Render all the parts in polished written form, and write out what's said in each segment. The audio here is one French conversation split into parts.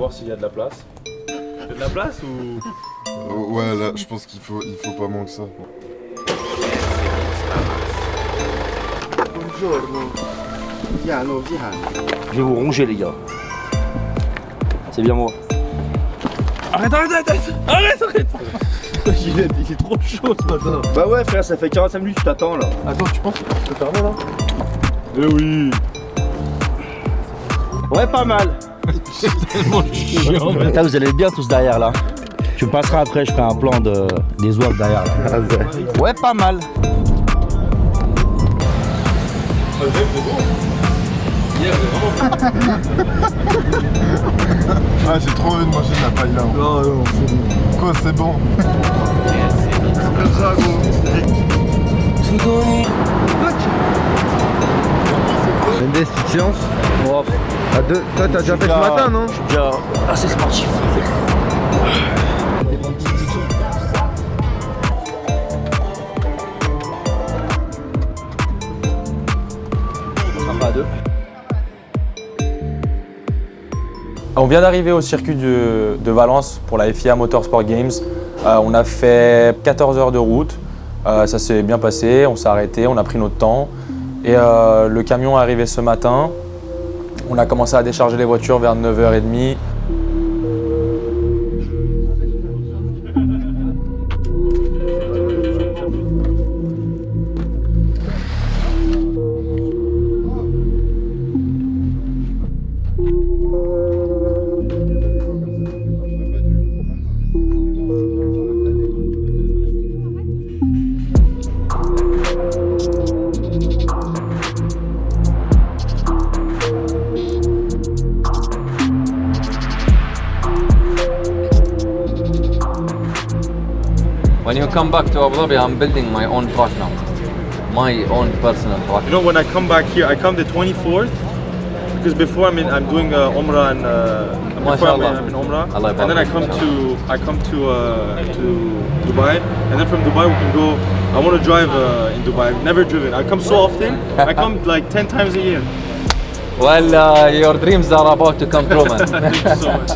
voir s'il y a de la place. Il y a de la place ou... Ouais, là, je pense qu'il faut pas moins que ça. Buongiorno. Viano, viens. Je vais vous ronger, les gars. C'est bien moi. Arrête. Il est trop chaud ce matin. Bah ouais, frère, ça fait 45 minutes que je t'attends là. Attends, tu penses que tu peux fermer là? Eh oui. Ouais, pas mal. Tellement chiant. Là, vous allez bien tous derrière là. Tu me passeras après, je ferai un plan des oeufs derrière là. Ouais, pas mal. Ah, j'ai trop envie de manger de la paille là. Non, c'est bon. Quoi, c'est bon? Mendes, tu te lances? Bon, À deux. Toi, t'as déjà fait ce matin, non? je suis déjà assez sportif. Pas deux. On vient d'arriver au circuit de Valence pour la FIA Motorsport Games. On a fait 14 heures de route. Ça s'est bien passé, on s'est arrêté, on a pris notre temps. Et le camion est arrivé ce matin. On a commencé à décharger les voitures vers 9h30. When you come back to Abu Dhabi, I'm building my own truck now. My own personal truck. You know, when I come back here, I come the 24th because before I'm doing Umrah and before I'm in Umrah, Allah and then I come to Dubai, and then from Dubai we can go. I want to drive in Dubai. I've never driven. I come so often. I come like 10 times a year. Well, your dreams are about to come true, man. Thank you so much.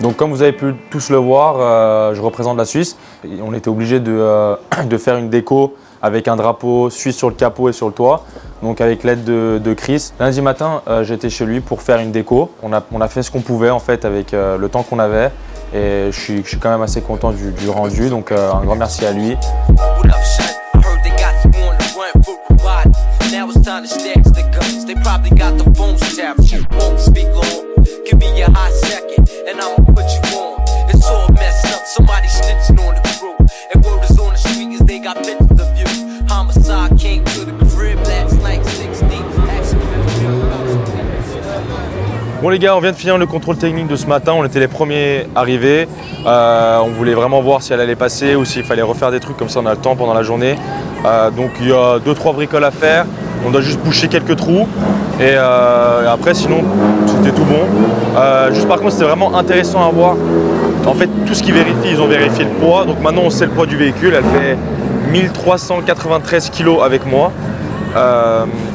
Donc comme vous avez pu tous le voir, je représente la Suisse. Et on était obligé de faire une déco avec un drapeau suisse sur le capot et sur le toit. Donc avec l'aide de Chris. Lundi matin, j'étais chez lui pour faire une déco. On a fait ce qu'on pouvait en fait avec le temps qu'on avait. Et je suis quand même assez content du rendu. Donc un grand merci à lui. Give me your hot second, and I'ma put you on. It's all messed up, somebody snitching on the crew. And word is on the street is they got pictures of you. Homicide came to the Bon les gars, on vient de finir le contrôle technique de ce matin, on était les premiers arrivés. On voulait vraiment voir si elle allait passer ou s'il fallait refaire des trucs, comme ça on a le temps pendant la journée. Donc il y a 2-3 bricoles à faire, on doit juste boucher quelques trous et après sinon c'était tout bon. Juste par contre c'était vraiment intéressant à voir. En fait tout ce qu'ils vérifient, ils ont vérifié le poids, donc maintenant on sait le poids du véhicule, elle fait 1393 kg avec moi.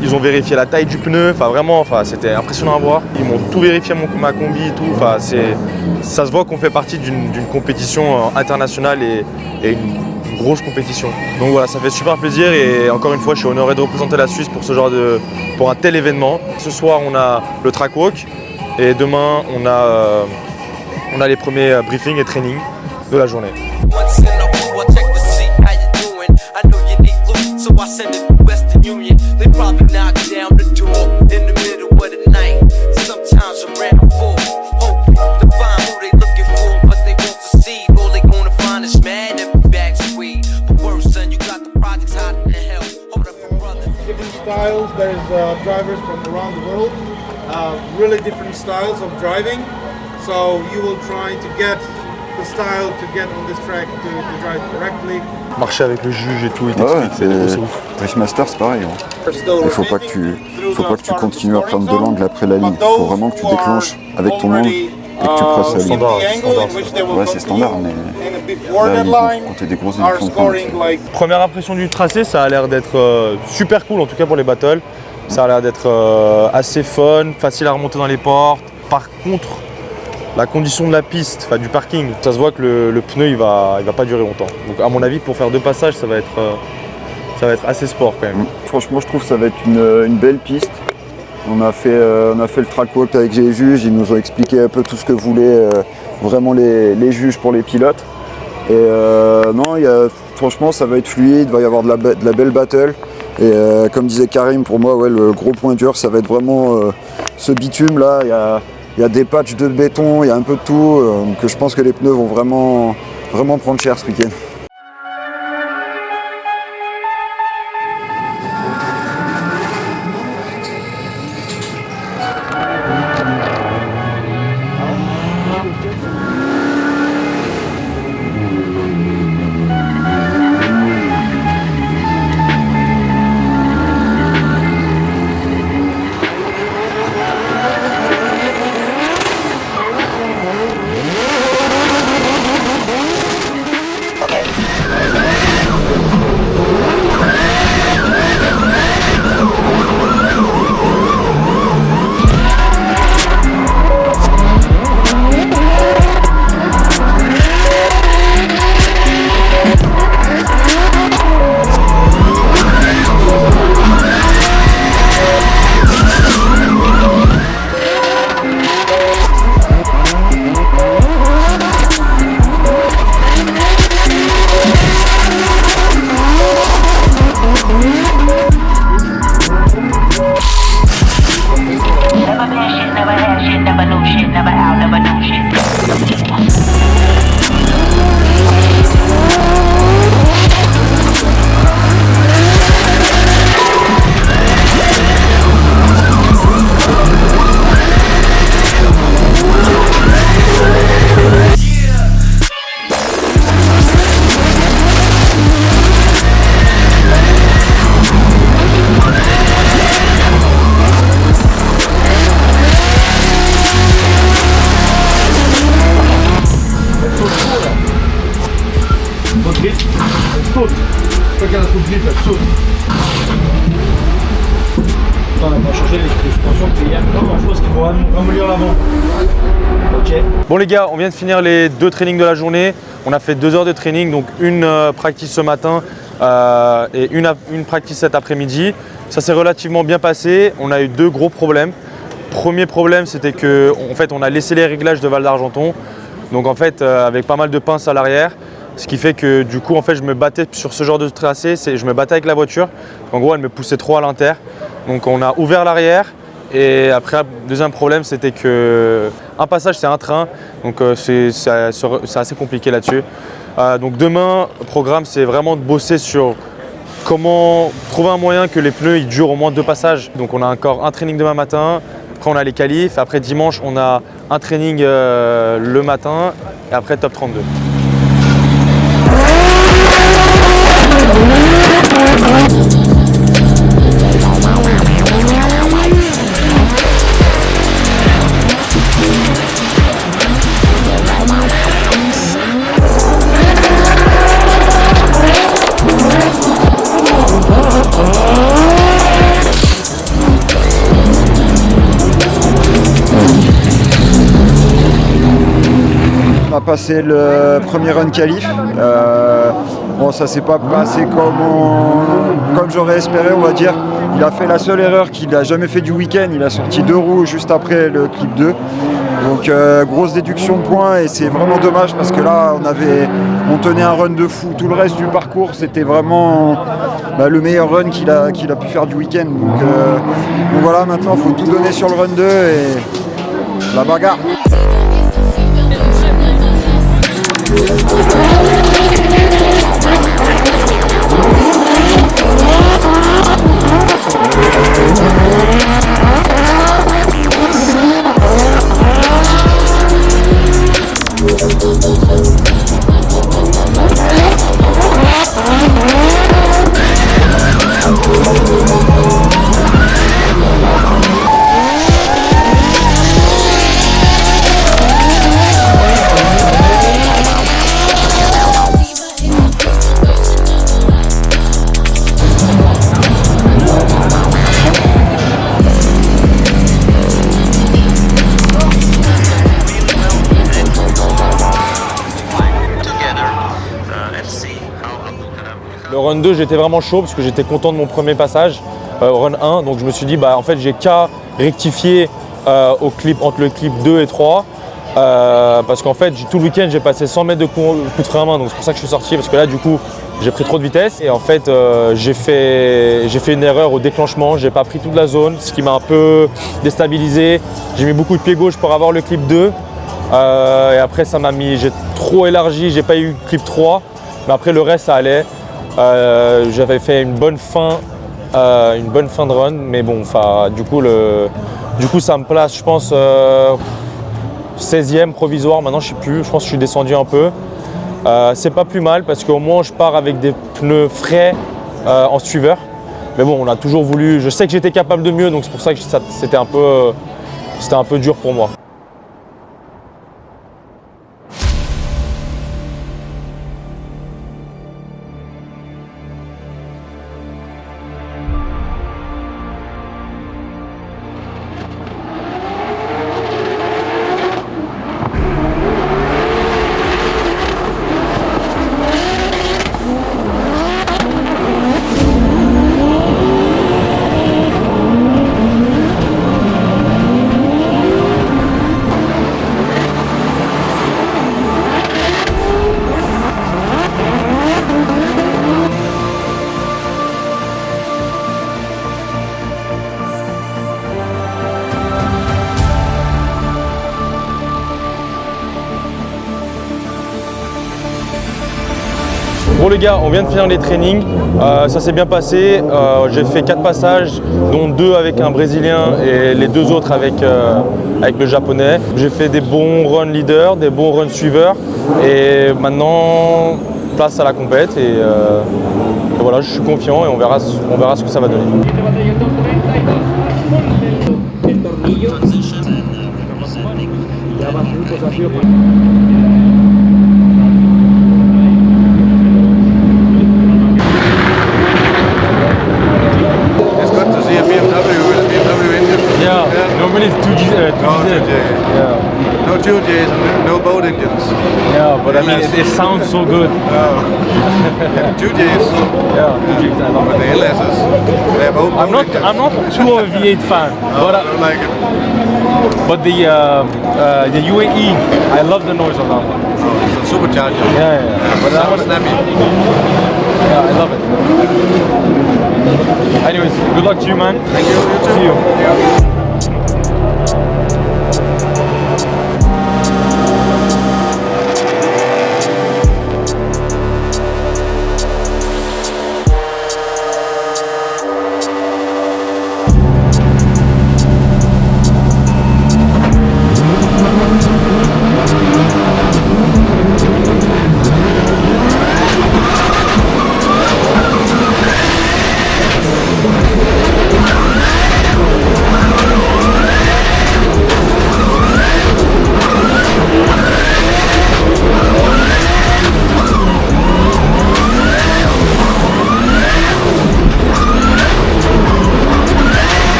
Ils ont vérifié la taille du pneu, vraiment, c'était impressionnant à voir. Ils m'ont tout vérifié, ma combi et tout. Ça se voit qu'on fait partie d'une compétition internationale et une grosse compétition. Donc voilà, ça fait super plaisir et encore une fois, je suis honoré de représenter la Suisse pour pour un tel événement. Ce soir, on a le track walk et demain, on a les premiers briefings et trainings de la journée. Once in a while, I check to see how you doing. I know you need loot, so I send it to Western Union. They probably knock down the door in the middle of the night. Sometimes around full, hoping to find who they looking for, but they won't succeed. All they gonna find is mad empty bags of weed. But worse, son, you got the projects hot in the hell. Hold up for brother. Different styles. There's drivers from around the world. Really different styles of driving. So you will try to get the style to get on this track to drive correctly. Marcher avec le juge et tout, il Ouais, t'explique, c'est ouf. Race c'est pareil. Hein. Il faut pas que tu continues à prendre de l'angle après la ligne. Il faut vraiment que tu déclenches avec ton angle et que tu presses la ligne. Standard. Ouais, c'est standard, mais là, ils vont compter des grosses lignes. Première impression du tracé, ça a l'air d'être super cool, en tout cas pour les battles. Ça a l'air d'être assez fun, facile à remonter dans les portes. Par contre, la condition de la piste, du parking, ça se voit que le pneu il va pas durer longtemps. Donc à mon avis pour faire 2 passages ça va être assez sport quand même. Franchement je trouve que ça va être une belle piste. On a fait le track walk avec les juges, ils nous ont expliqué un peu tout ce que voulaient vraiment les juges pour les pilotes. Et non, franchement ça va être fluide, il va y avoir de la belle battle. Et comme disait Karim, pour moi ouais, le gros point dur ça va être vraiment ce bitume là. Il y a des patchs de béton, il y a un peu de tout, donc je pense que les pneus vont vraiment prendre cher ce week-end. On n'a pas changé les suspensions depuis hier. Non, je pense qu'il faut ramollir l'avant. Ok. Bon les gars, on vient de finir les 2 trainings de la journée. On a fait 2 heures de training, donc une practice ce matin et une practice cet après-midi. Ça s'est relativement bien passé. On a eu 2 gros problèmes. Premier problème, c'était que en fait, on a laissé les réglages de Val d'Argenton. Donc en fait, avec pas mal de pinces à l'arrière. Ce qui fait que du coup, en fait, je me battais sur ce genre de tracé, je me battais avec la voiture. En gros, elle me poussait trop à l'inter. Donc on a ouvert l'arrière et après, deuxième problème, c'était que un passage, c'est un train. Donc c'est assez compliqué là-dessus. Donc demain, le programme, c'est vraiment de bosser sur comment trouver un moyen que les pneus ils durent au moins 2 passages. Donc on a encore un training demain matin, Après on a les qualifs, après dimanche on a un training le matin et après top 32. On a passé le premier run qualif. Bon, ça s'est pas passé comme j'aurais espéré, on va dire. Il a fait la seule erreur qu'il n'a jamais fait du week-end. Il a sorti 2 roues juste après le clip 2. Donc grosse déduction de points et c'est vraiment dommage parce que là on tenait un run de fou. Tout le reste du parcours c'était vraiment le meilleur run qu'il a pu faire du week-end. Donc voilà, maintenant il faut tout donner sur le run 2 et la bagarre. Le run 2, j'étais vraiment chaud parce que j'étais content de mon premier passage, run 1. Donc je me suis dit, en fait, j'ai qu'à rectifier entre le clip 2 et 3. Parce qu'en fait, tout le week-end, j'ai passé 100 mètres de coup de frein à main. Donc c'est pour ça que je suis sorti. Parce que là, du coup, j'ai pris trop de vitesse. Et en fait, j'ai fait une erreur au déclenchement. J'ai pas pris toute la zone, ce qui m'a un peu déstabilisé. J'ai mis beaucoup de pied gauche pour avoir le clip 2. Et après, j'ai trop élargi. J'ai pas eu le clip 3. Mais après, le reste, ça allait. J'avais fait une bonne fin de run, mais bon, du coup ça me place, je pense, 16e provisoire. Maintenant, je sais plus, je pense que je suis descendu un peu. C'est pas plus mal parce qu'au moins je pars avec des pneus frais en suiveur. Mais bon, on a toujours voulu. Je sais que j'étais capable de mieux, donc c'est pour ça que c'était un peu dur pour moi. Bon les gars, on vient de finir les trainings, ça s'est bien passé, j'ai fait 4 passages, dont 2 avec un Brésilien et les 2 autres avec le Japonais. J'ai fait des bons runs leaders, des bons runs suiveurs et maintenant place à la compète et voilà, je suis confiant et on verra ce que ça va donner. Normally it's 2J. Yeah. No 2Js and no boat engines. Yeah, but I mean it sounds so good. 2Js. Yeah, 2Js. I love But the LSs, they have both I'm not too of a V8 fan, but I don't like it. But the UAE, I love the noise on that one. Oh, it's a supercharger. Yeah. But that was snappy. Yeah, I love it. Anyways, good luck to you, man. Thank you. You too. See you. Yeah.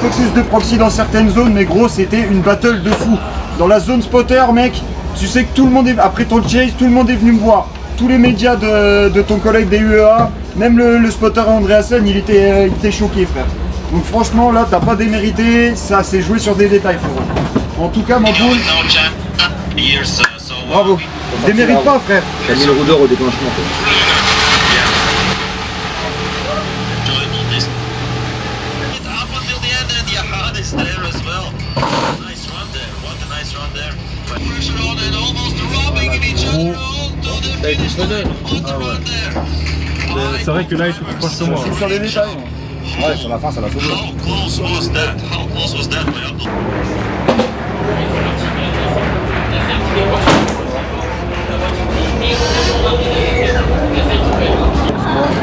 peu plus de proxy dans certaines zones, mais gros, c'était une battle de fou. Dans la zone spotter, mec, tu sais que tout le monde est... Après ton chase, tout le monde est venu me voir. Tous les médias de ton collègue des UEA, même le spotter Andreasen, il était choqué, frère. Donc franchement, là, t'as pas démérité, ça s'est joué sur des détails, frère. En tout cas, ma poule, bravo. Démérite pas, frère. T'as mis le roue d'or au déclenchement. T'as été sonné. Ah ouais. C'est vrai que là, il faut que tu moi. Sur les détails. Ouais, sur la fin, ça l'a sauvé.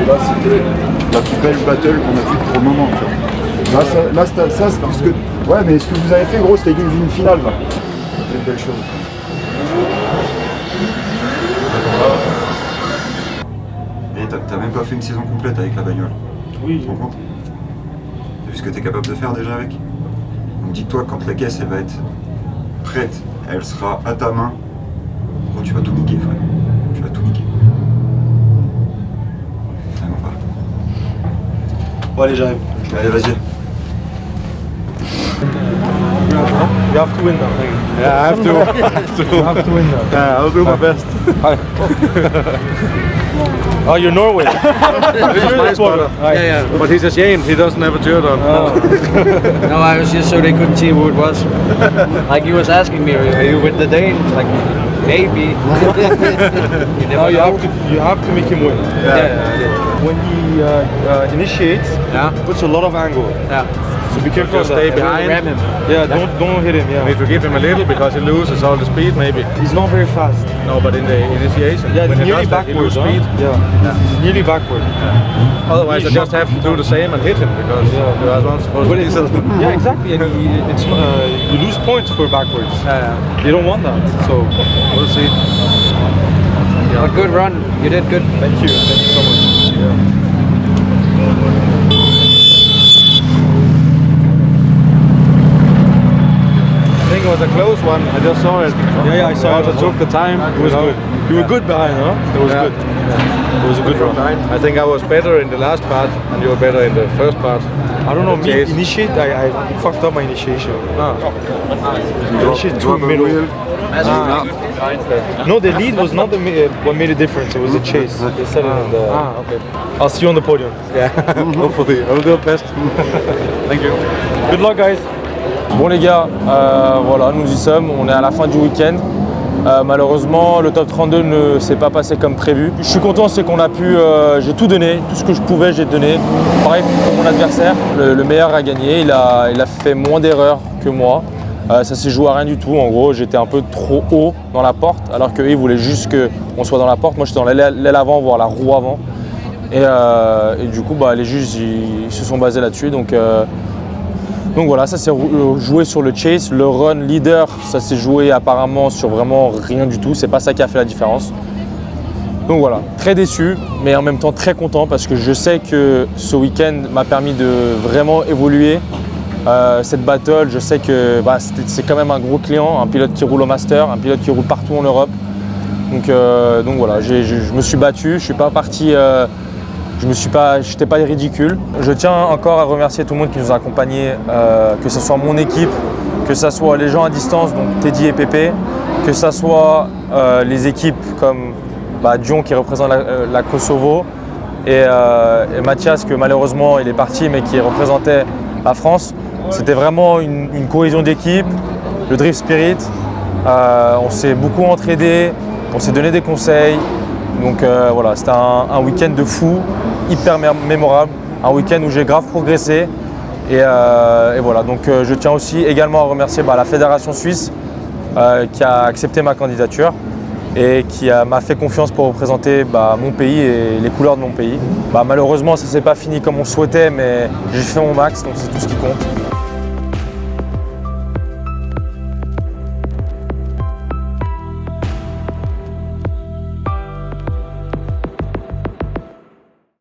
Là, c'était la plus belle battle qu'on a vue pour le moment. Tu vois. Là, ça c'est parce que... Ouais, mais ce que vous avez fait, gros, c'était une finale, là. C'est une belle chose. Et t'as même pas fait une saison complète avec la bagnole. Oui. Tu te rends compte? T'as vu ce que t'es capable de faire déjà avec? Donc dis-toi, quand la caisse elle va être prête, elle sera à ta main, gros, tu vas tout niquer, frère. Tu vas tout niquer. Vraiment pas. Bon, allez, j'arrive. Allez, vas-y. You have to win now. Yeah, I have to. You have to win now. Yeah, I'll do my best. Oh, you're Norway. Nice, yeah, but he's ashamed. He doesn't have a shirt on. No, I was just so they couldn't see who it was. Like he was asking me, are you with the Danes? Like, maybe. No, you have to make him win. Yeah. When he initiates, he puts a lot of angle. Yeah. So be careful of Just that. stay behind. Ram him. Yeah, don't hit him. You need Yeah. to give him a little because he loses all the speed, maybe. He's not very fast. No, but in the initiation, Yeah, when he nearly does that, he backward. loses Huh? speed. Yeah. He's nearly backward. Otherwise, I just have to do the same and hit him because you are not supposed But to. it's, yeah, exactly. And you lose points for backwards. You don't want that. So We'll see. A good run. You did good. thank you so much. Yeah. I think it was a close one. I just saw it. Yeah, I saw it. I took the time. It was good. You were good behind, huh? It was Yeah. good. It was a good run. I think I was better in the last part, and you were better in the first part. I don't know, me Chase. initiate, I fucked up my initiation. Initiate too Drop a middle. wheel. No, the lead was not what made a difference, it was the chase. They said it in the... Okay. I'll see you on the podium. Yeah. Hopefully, I will do my best. Thank you. Good luck, guys. Bon les gars, voilà, nous y sommes, on est à la fin du week-end. Malheureusement, le top 32 ne s'est pas passé comme prévu. Je suis content, c'est qu'on a pu, j'ai tout donné, tout ce que je pouvais, j'ai donné. Pareil pour mon adversaire, le meilleur a gagné, il a fait moins d'erreurs que moi. Ça s'est joué à rien du tout, en gros j'étais un peu trop haut dans la porte, alors qu'eux ils voulaient juste qu'on soit dans la porte. Moi j'étais dans l'aile avant, voire la roue avant. Et du coup les juges ils se sont basés là-dessus. Donc voilà, ça s'est joué sur le chase. Le run leader, ça s'est joué apparemment sur vraiment rien du tout. C'est pas ça qui a fait la différence. Donc voilà, très déçu, mais en même temps très content parce que je sais que ce week-end m'a permis de vraiment évoluer. Cette battle, je sais que c'est quand même un gros client, un pilote qui roule au Master, un pilote qui roule partout en Europe. Donc voilà, je me suis battu, je suis pas parti... Je n'étais pas ridicule. Je tiens encore à remercier tout le monde qui nous a accompagnés, que ce soit mon équipe, que ce soit les gens à distance, donc Teddy et Pépé, que ce soit les équipes comme Dion qui représente la Kosovo et Mathias que malheureusement il est parti mais qui représentait la France. C'était vraiment une cohésion d'équipe, le Drift Spirit. On s'est beaucoup entraidé, on s'est donné des conseils. Donc voilà, c'était un week-end de fou, hyper mémorable, un week-end où j'ai grave progressé. Et voilà, donc je tiens aussi également à remercier la Fédération Suisse qui a accepté ma candidature et qui m'a fait confiance pour représenter mon pays et les couleurs de mon pays. Malheureusement, ça ne s'est pas fini comme on souhaitait, mais j'ai fait mon max, donc c'est tout ce qui compte.